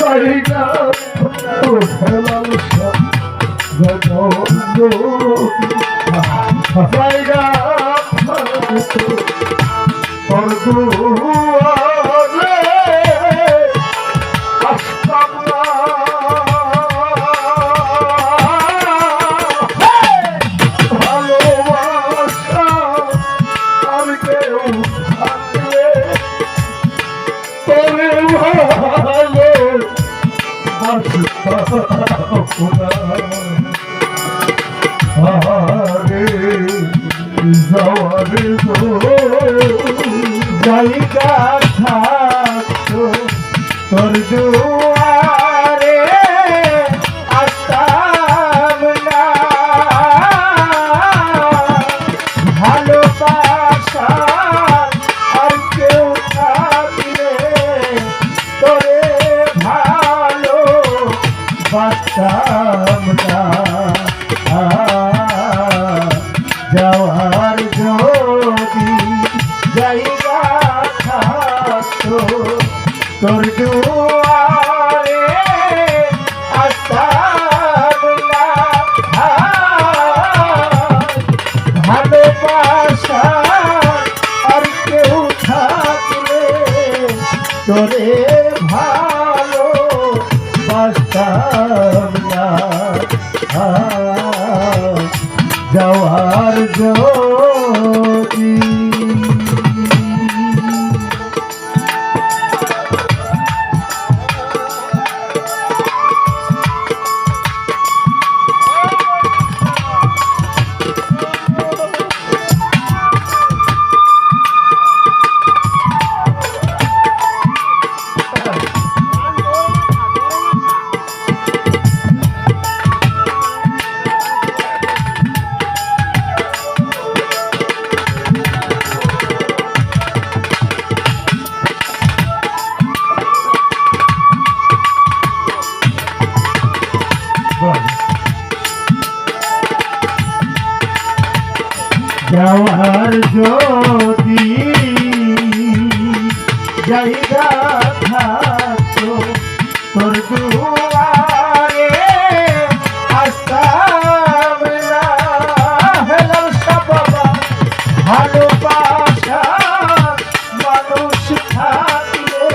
জায়গা তো হেলাল জায়গা আসতাম না ভালোবাসা আর কেউ থাকলে তবে ভালো আরে যাওয়ারে জায়গা থাকতো তোর দুয়ারে আসতাম না ভালোবাসা আর কেউ থাকলে তোরে ভালো বাসতাম না যাওয়ার যদি জায়গা থাকতো তোর দুয়ারে আসতাম না ভালোবাসা আর কেউ থাকলে তোরে ভালো বাসতাম না যাওয়ার যদি যাওয়ার যদি জায়গা থাকতো তোর দুয়ারে আসতাম না হেলাল বাবা ভালোবাসা মানুষ থাকলে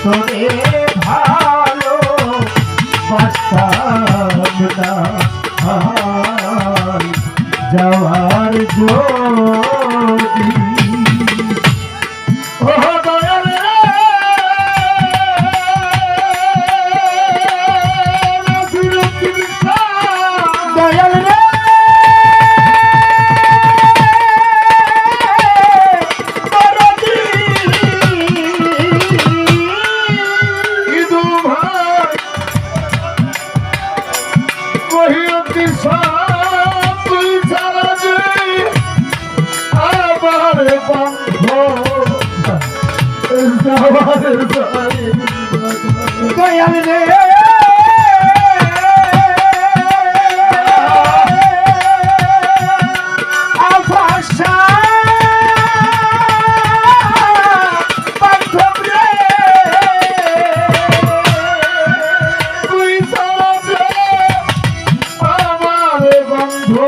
তোরে ভালো বাসতাম না যাওয়ার যদি দয়াল রে ইদু ভাই কহিয়তি দয়াল রে আশা বান্ধব রে তুই সারা আমার বন্ধু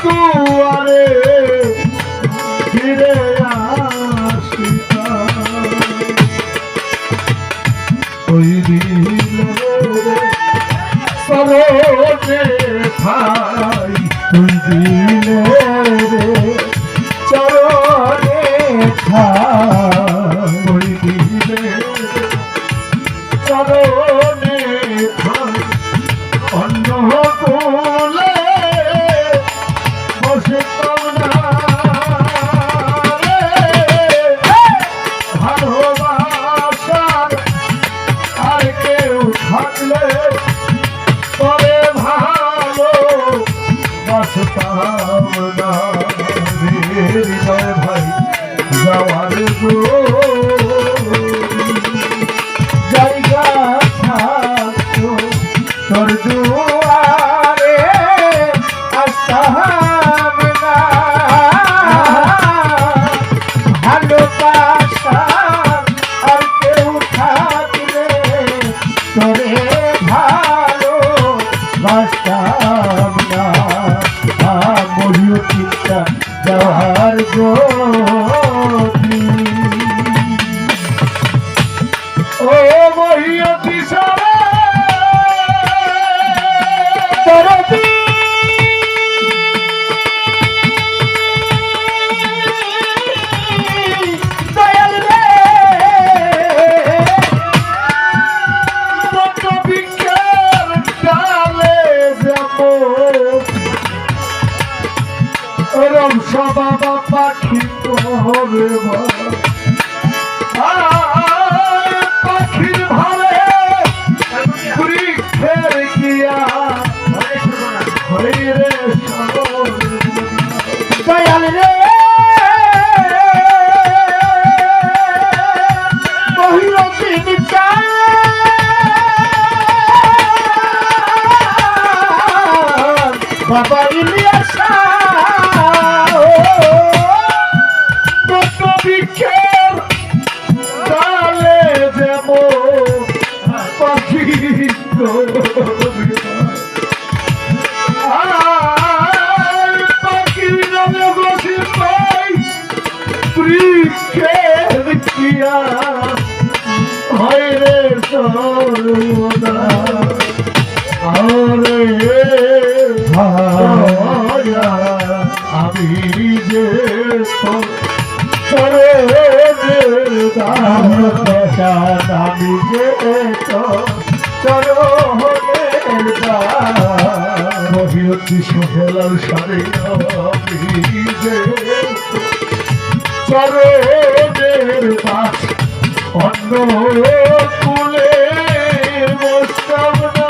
দুয়ারে ফিরে আসিতা ওই দিলে সরোজে ঠাই তুই দিলে রে চরণে ঠাই ওই দিলে চরণে ঠাই অন্য কোলে বসতাম না ভালোবাসার আর কেউ থাকলে তবে ভালো বাসতাম না হৃদয় ভাই যাওয়ার জায়গা থাকতো তোর দুয়া বাঁচতাম না মরিও চিন্তা যাওয়ার যদি ও মহিয়তি সারা দরদি দয়াল রে বটবৃক্ষের ডালে যেমন রমসা বাবা পাখি হবে পাখির ভালে বৃক্ষের গিয়া হইরে দয়াল রে মহিয়তি নিচা বাবা ইলিয়াসা বটবৃক্ষের ডালে যেমন পাখি পাখির নামে বসে পাই বৃক্ষের কিয়া হয় রে সর্বদা আরে আমি যে চরে আমি যে মহিয়তি সোহেলার সারে আমি যে চরের বাস অন্য কুলে বসতাম না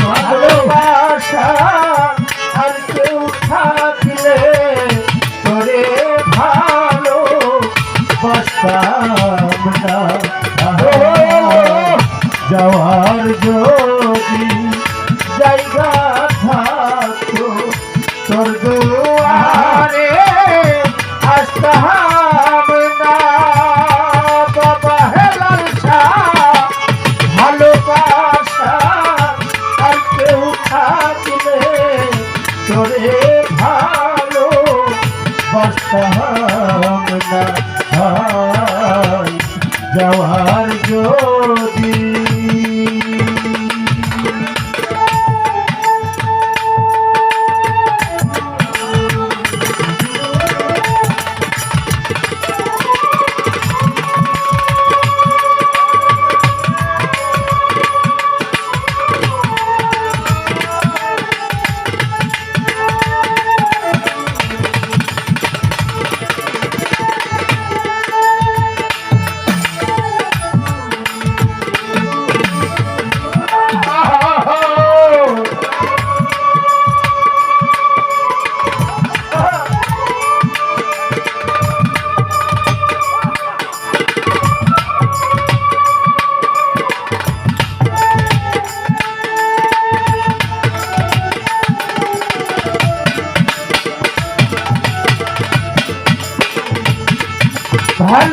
ভালোবাসা আর কেউ থাকলে তোরে ভালো বাসতাম না যাওয়ার যদি জায়গা থাকতো তোর দুয়ারে আসতাম না বাবা হেলাল শাহ ভালোবাসা আর কেউ থাকলে তোরে ভালো বাসতাম না যাওয়ার যদি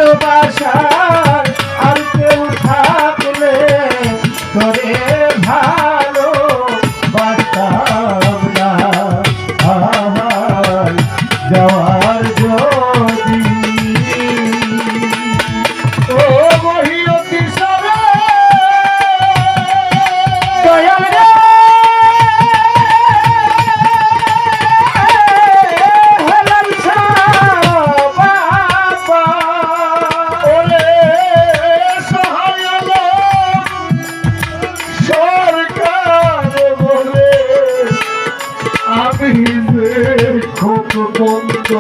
ভালোবাসার আর কেউ থাকলে তোরে ভালো বাসতাম না যাওয়ার যদি ও মহিয়তি সারা দয়াল রে হেলাল শাহ বাবা ওরে সহায় সরকার বলে আমি যে খুব বন্ধ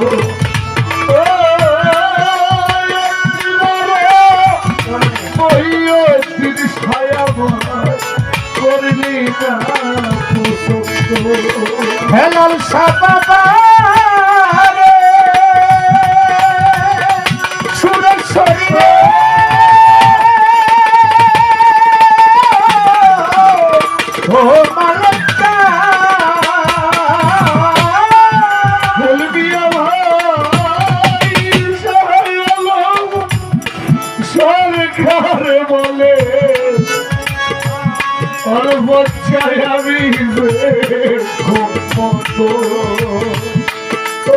ছায়া করলি না পছন্দ হেলাল শাহ বাবা রে সুরেশ্বরী রে ও মালকা বলবি ভাই সরকার বলে বচ্চায় আমি যে খুব মত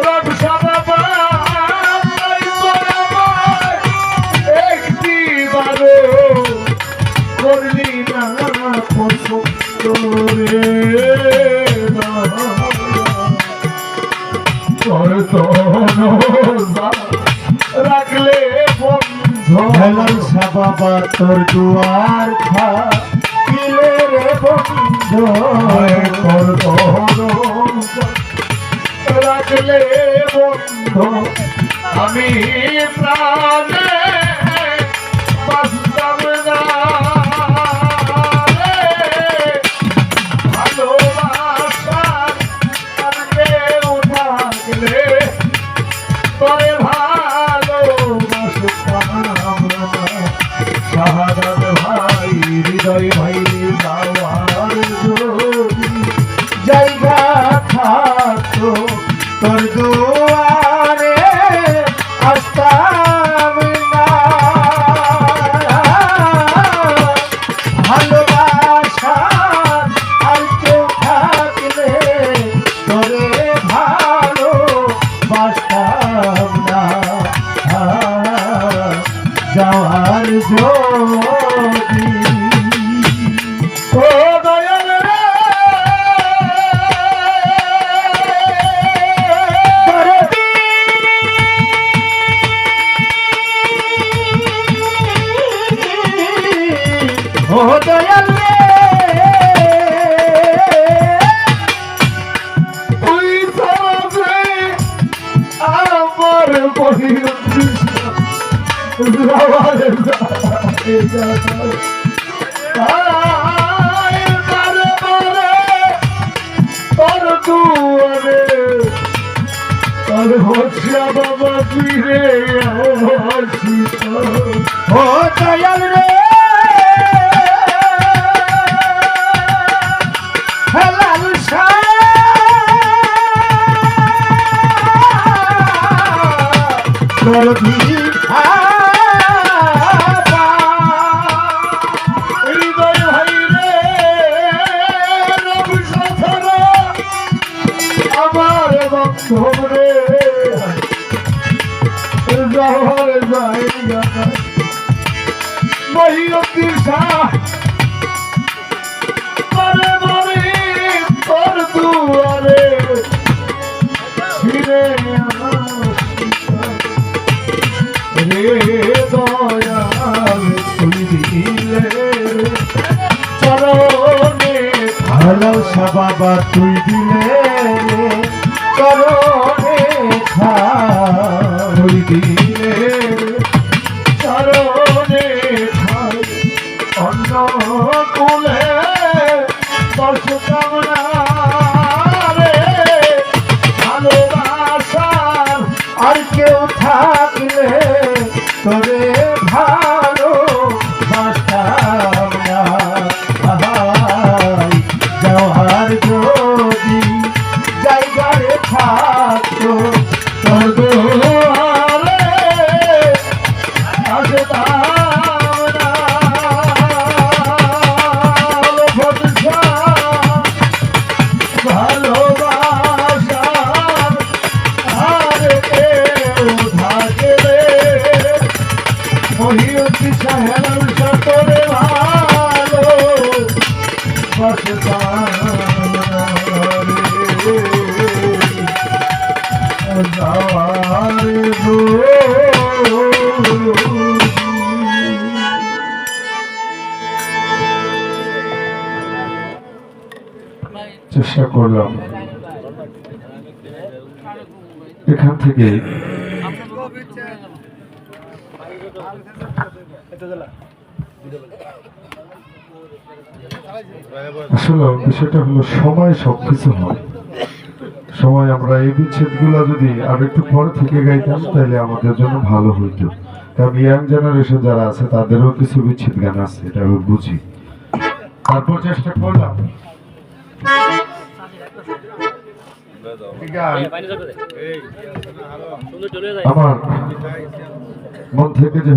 রবসা বাবা একটি বারো করলি না পছন্দ রে তোর তো রাখলে বন্ধ হেলাল শাহ বাবা তোর দুয়ার খা দিলে রে বন্ধু তোর তো রাখলে বন্ধ আমি প্রাণে বাঁচতাম না রে। ভালোবাসার আর কেউ থাকলে তবে ভালোবাসতাম না। শাহাদাত ভাই হৃদয় ভাই যাওয়ার যদি জায়গা থাকতো তোর দুয়ারে আসতাম না ভালোবাসা আর কেউ থাকলে তোরে ভালো বাসতাম না যাওয়ার যদি ও দয়াল রে ও দয়াল রে তুই তবে আমার বহির তোর দুয়ারে তোর হচ্ছে বাবা ফিরে আসিস ও দয়াল রে হেলাল শাহ তোর ভিক্ষা হৃদয় ভাই রে রবি আমার বন্ধব রে যাওয়ার জায়গা মহিয়তি শাহ মরে মরে তোর দুয়ারে ফিরে রে দয়াল তুই দিলে চরণে ভালো শাহ বাবা তুই দিলে করণে খা তুই দিলে চরণে খাই অন্য কুলে বসতাম না রে ভালোবাসার আর কেউ থাকলে তোরে ভালো বাসতাম না যাওয়ার যদি জায়গায় থাকতো তোর দুয়ারে আসতাম না ভরসা ভালোবাসার আর কেউ থাকলে মহিয়তি সাহেব সাতরে ভালো বাসতাম রে যাওয়ার চেষ্টা করলাম এখান থেকে আসলে বিষয়টা হলো সময় সবকিছু হয়। সময় আমরা এই বিচ্ছেদগুলো যদি আর একটু পরে থেকে গাইতাম তাহলে আমাদের জন্য ভালো হইতো। কারণ ইয়াং জেনারেশন যারা আছে তাদেরও কিছু বিচ্ছেদ গান আছে, এটা আমি বুঝি। তারপর চেষ্টা করলাম আমার মন থেকে যে